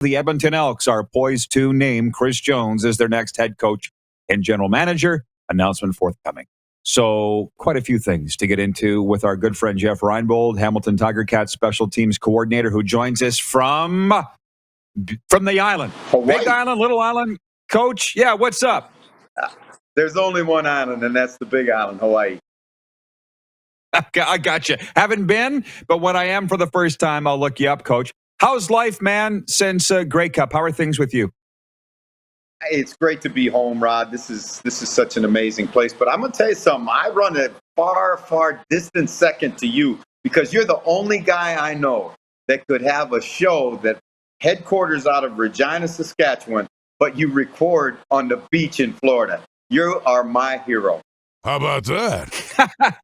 The Edmonton Elks are poised to name Chris Jones as their next head coach and general manager. Announcement forthcoming. So quite a few things to get into with our good friend Jeff Reinbold, Hamilton Tiger Cats special teams coordinator, who joins us from the island. Hawaii. Big island, little island. Coach, yeah, what's up? There's only one island, and that's the Big Island, Hawaii. I got you. Haven't been, but when I am for the first time, I'll look you up, Coach. How's life, man, since Grey Cup? How are things with you? It's great to be home, Rod. This is such an amazing place. But I'm going to tell you something. I run a far, far distant second to you because you're the only guy I know that could have a show that headquarters out of Regina, Saskatchewan, but you record on the beach in Florida. You are my hero. How about that?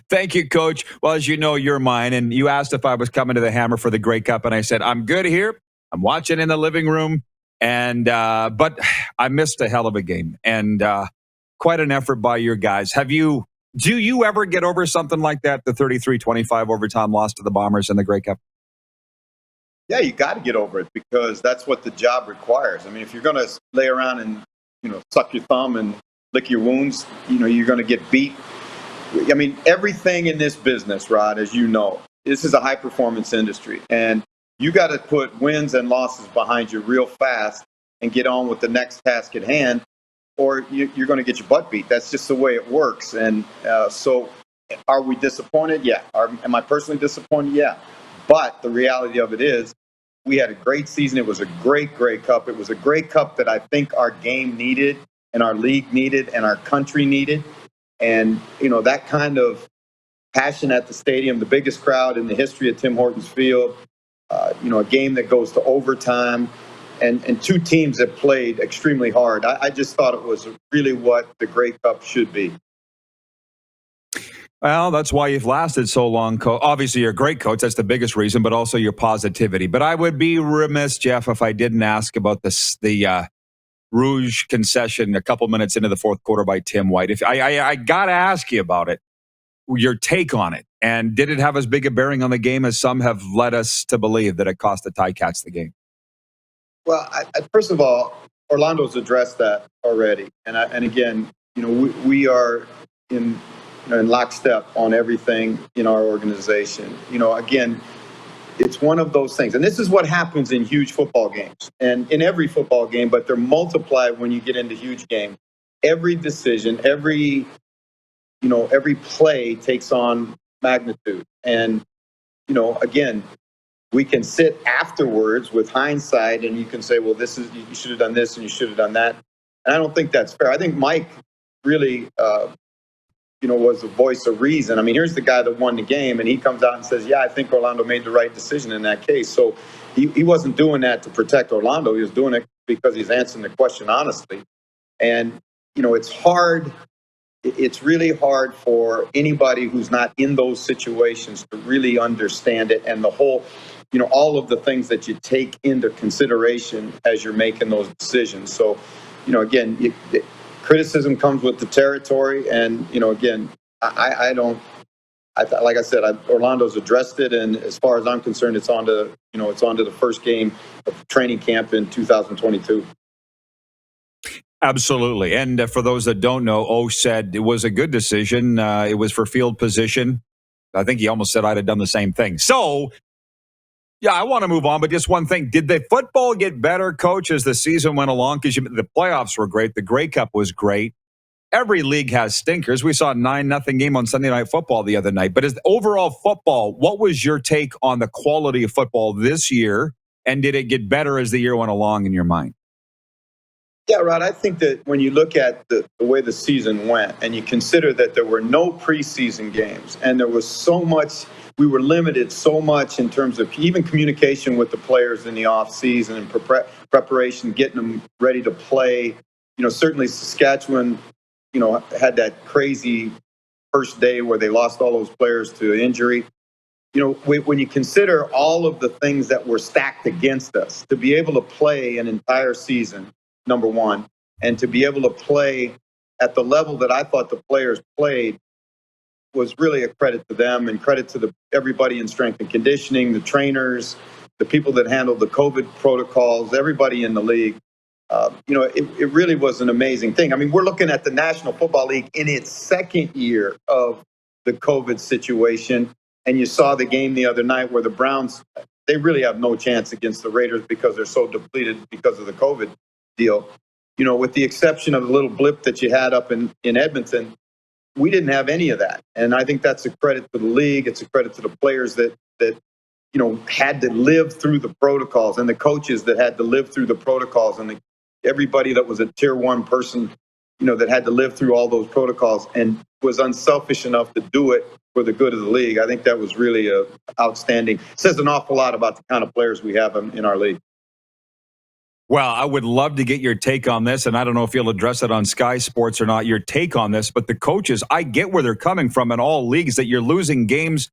Thank you, Coach. Well, as you know, you're mine. And you asked if I was coming to the Hammer for the Grey Cup. And I said, I'm good here. I'm watching in the living room. And but I missed a hell of a game. And quite an effort by your guys. Do you ever get over something like that, the 33-25 overtime loss to the Bombers in the Grey Cup? Yeah, you got to get over it because that's what the job requires. I mean, if you're going to lay around and, suck your thumb and lick your wounds, you're going to get beat. I mean, everything in this business, Rod, as you know, this is a high-performance industry. And you got to put wins and losses behind you real fast and get on with the next task at hand, or you're going to get your butt beat. That's just the way it works. And so are we disappointed? Yeah. Am I personally disappointed? Yeah. But the reality of it is we had a great season. It was a great Grey Cup. It was a Grey Cup that I think our game needed and our league needed and our country needed. And, that kind of passion at the stadium, the biggest crowd in the history of Tim Hortons Field, a game that goes to overtime and two teams that played extremely hard. I just thought it was really what the Grey Cup should be. Well, that's why you've lasted so long. Obviously, you're a great coach. That's the biggest reason, but also your positivity. But I would be remiss, Jeff, if I didn't ask about the Rouge Concession a couple minutes into the fourth quarter by Tim White. If I got to ask you about it, your take on it. And did it have as big a bearing on the game as some have led us to believe that it cost the Ticats the game? Well, first of all, Orlando's addressed that already. And again, we are in lockstep on everything in our organization. Again, it's one of those things. And this is what happens in huge football games and in every football game, but they're multiplied when you get into huge games. Every decision, every play takes on magnitude. And, again, we can sit afterwards with hindsight and you can say, well, you should have done this and you should have done that. And I don't think that's fair. I think Mike really, was the voice of reason. I mean, here's the guy that won the game and he comes out and says, yeah, I think Orlando made the right decision in that case. So he wasn't doing that to protect Orlando. He was doing it because he's answering the question honestly. And, it's hard. It's really hard for anybody who's not in those situations to really understand it and the whole, all of the things that you take into consideration as you're making those decisions. So, again, criticism comes with the territory. And, again, like I said, Orlando's addressed it. And as far as I'm concerned, it's on to the first game of training camp in 2022. Absolutely. And for those that don't know, O said it was a good decision. It was for field position. I think he almost said I'd have done the same thing. So, yeah, I want to move on, but just one thing. Did the football get better, Coach, as the season went along? Because the playoffs were great. The Grey Cup was great. Every league has stinkers. We saw a 9-0 game on Sunday Night Football the other night. But as overall football, what was your take on the quality of football this year? And did it get better as the year went along in your mind? Yeah, Rod, I think that when you look at the way the season went and you consider that there were no preseason games and there was so much, we were limited so much in terms of even communication with the players in the offseason and preparation, getting them ready to play. Certainly Saskatchewan, had that crazy first day where they lost all those players to injury. When you consider all of the things that were stacked against us, to be able to play an entire season, number one, and to be able to play at the level that I thought the players played was really a credit to them and credit to everybody in strength and conditioning, the trainers, the people that handled the COVID protocols, everybody in the league. It really was an amazing thing. I mean, we're looking at the National Football League in its second year of the COVID situation. And you saw the game the other night where the Browns, they really have no chance against the Raiders because they're so depleted because of the COVID deal. With the exception of the little blip that you had up in Edmonton, we didn't have any of that. And I think that's a credit to the league. It's a credit to the players that had to live through the protocols, and the coaches that had to live through the protocols, and everybody that was a tier one person, that had to live through all those protocols and was unselfish enough to do it for the good of the league. I think that was really outstanding. It says an awful lot about the kind of players we have in our league. Well, I would love to get your take on this, and I don't know if you'll address it on Sky Sports or not, your take on this, but the coaches, I get where they're coming from in all leagues, that you're losing games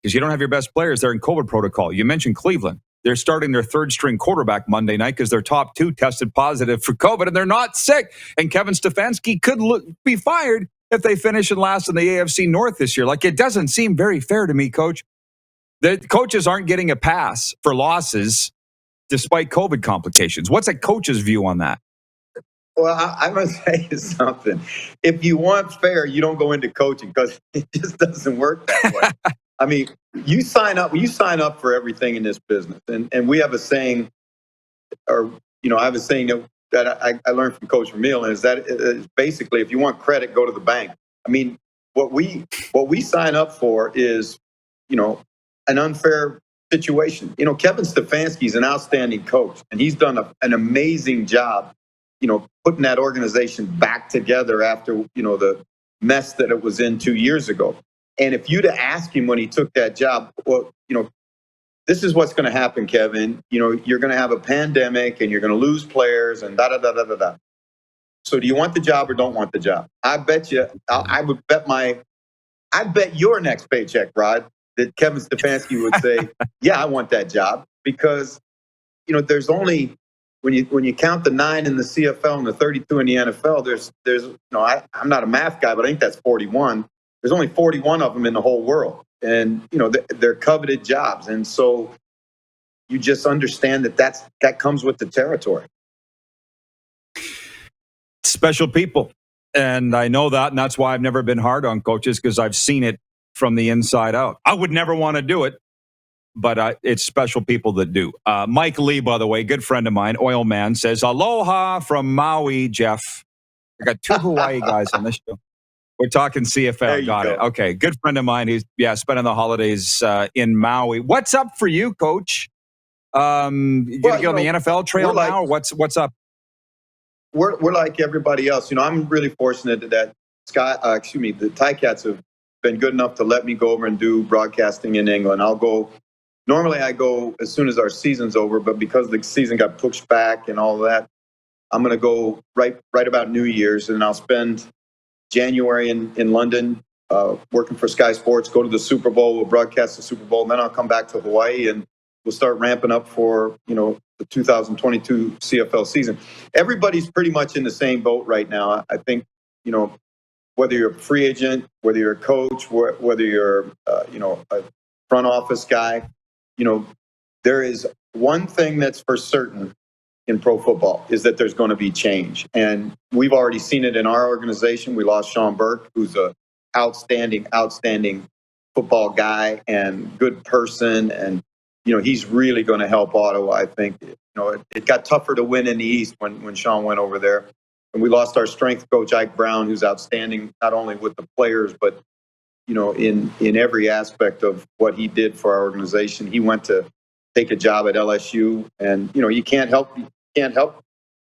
because you don't have your best players. They're in COVID protocol. You mentioned Cleveland. They're starting their third-string quarterback Monday night because their top two tested positive for COVID, and they're not sick. And Kevin Stefanski could be fired if they finish in last in the AFC North this year. Like, it doesn't seem very fair to me, Coach. The coaches aren't getting a pass for losses despite COVID complications. What's a coach's view on that? Well, I'm going to tell you something. If you want fair, you don't go into coaching because it just doesn't work that way. I mean, you sign up for everything in this business. And we have a saying, or, I have a saying that I learned from Coach Vermeil, and is that it's basically, if you want credit, go to the bank. I mean, what we sign up for is, an unfair situation. Kevin Stefanski is an outstanding coach, and he's done an amazing job, putting that organization back together after, the mess that it was in 2 years ago. And if you'd have asked him when he took that job, well, this is what's going to happen, Kevin. You're going to have a pandemic and you're going to lose players and da-da-da-da-da-da. So do you want the job or don't want the job? I bet you, I bet your next paycheck, Rod, that Kevin Stefanski would say, yeah, I want that job. Because, there's only, when you count the 9 in the CFL and the 32 in the NFL, there's I'm not a math guy, but I think that's 41. There's only 41 of them in the whole world. And, they're coveted jobs. And so you just understand that comes with the territory. Special people. And I know that, and that's why I've never been hard on coaches, because I've seen it from the inside out. I would never want to do it, but it's special people that do. Mike Lee, by the way, good friend of mine, oil man, says, aloha from Maui, Jeff. I got 2 Hawaii guys on this show. We're talking CFL. Got it. Okay. Good friend of mine who's spending the holidays in Maui. What's up for you, Coach? You gonna get on the NFL trail now? Or what's up? We're like everybody else. I'm really fortunate that the Ticats have been good enough to let me go over and do broadcasting in England. Normally I go as soon as our season's over, but because the season got pushed back and all that, I'm going to go right about New Year's, and I'll spend January in London, working for Sky Sports, go to the Super Bowl, we'll broadcast the Super Bowl, and then I'll come back to Hawaii and we'll start ramping up for, the 2022 CFL season. Everybody's pretty much in the same boat right now. I think, whether you're a free agent, whether you're a coach, whether you're, a front office guy, there is one thing that's for certain in pro football, is that there's going to be change. And we've already seen it in our organization. We lost Sean Burke, who's an outstanding football guy and good person. And, he's really going to help Ottawa, I think. It got tougher to win in the East when Sean went over there. And we lost our strength coach, Ike Brown, who's outstanding, not only with the players, but, in every aspect of what he did for our organization. He went to take a job at LSU, and, you can't help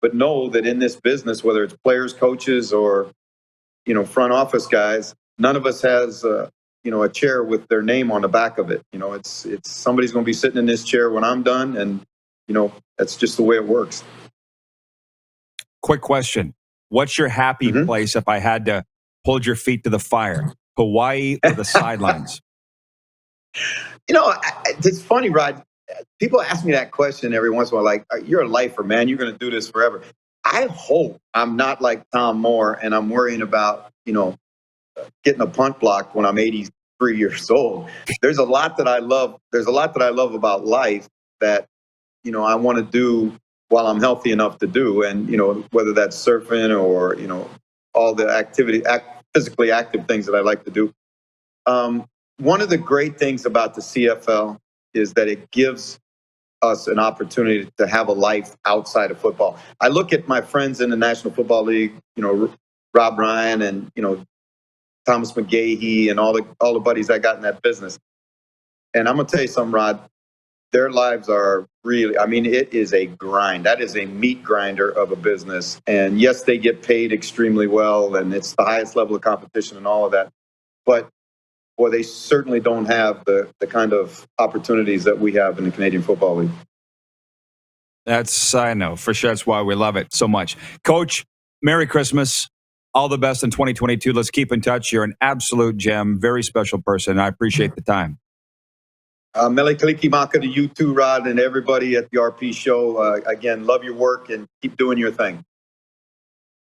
but know that in this business, whether it's players, coaches, or, front office guys, none of us has, a chair with their name on the back of it. It's somebody's going to be sitting in this chair when I'm done, and, that's just the way it works. Quick question. What's your happy place if I had to hold your feet to the fire? Hawaii or the sidelines? It's funny, Rod. People ask me that question every once in a while, like, you're a lifer, man. You're going to do this forever. I hope I'm not like Tom Moore and I'm worrying about, getting a punt blocked when I'm 83 years old. There's a lot that I love. There's a lot that I love about life. that, I want to do while I'm healthy enough to do. And, whether that's surfing or, all the physically active things that I like to do. One of the great things about the CFL is that it gives us an opportunity to have a life outside of football. I look at my friends in the National Football League, Rob Ryan and, Thomas McGahee and all the buddies I got in that business. And I'm going to tell you something, Rod, their lives are really, it is a grind. That is a meat grinder of a business. And yes, they get paid extremely well and it's the highest level of competition and all of that. But boy, they certainly don't have the kind of opportunities that we have in the Canadian Football League. I know, for sure. That's why we love it so much. Coach, Merry Christmas. All the best in 2022. Let's keep in touch. You're an absolute gem, very special person. I appreciate the time. Mele Kalikimaka to you too, Rod, and everybody at the RP show. Again, love your work and keep doing your thing.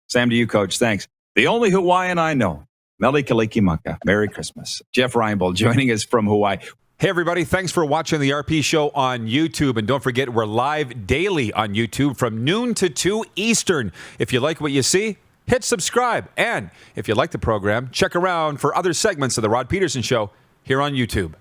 Same to you, Coach. Thanks. The only Hawaiian I know, Mele Kalikimaka. Merry Christmas. Jeff Reinbold joining us from Hawaii. Hey, everybody. Thanks for watching the RP Show on YouTube. And don't forget, we're live daily on YouTube from noon to 2 Eastern. If you like what you see, hit subscribe. And if you like the program, check around for other segments of The Rod Pedersen Show here on YouTube.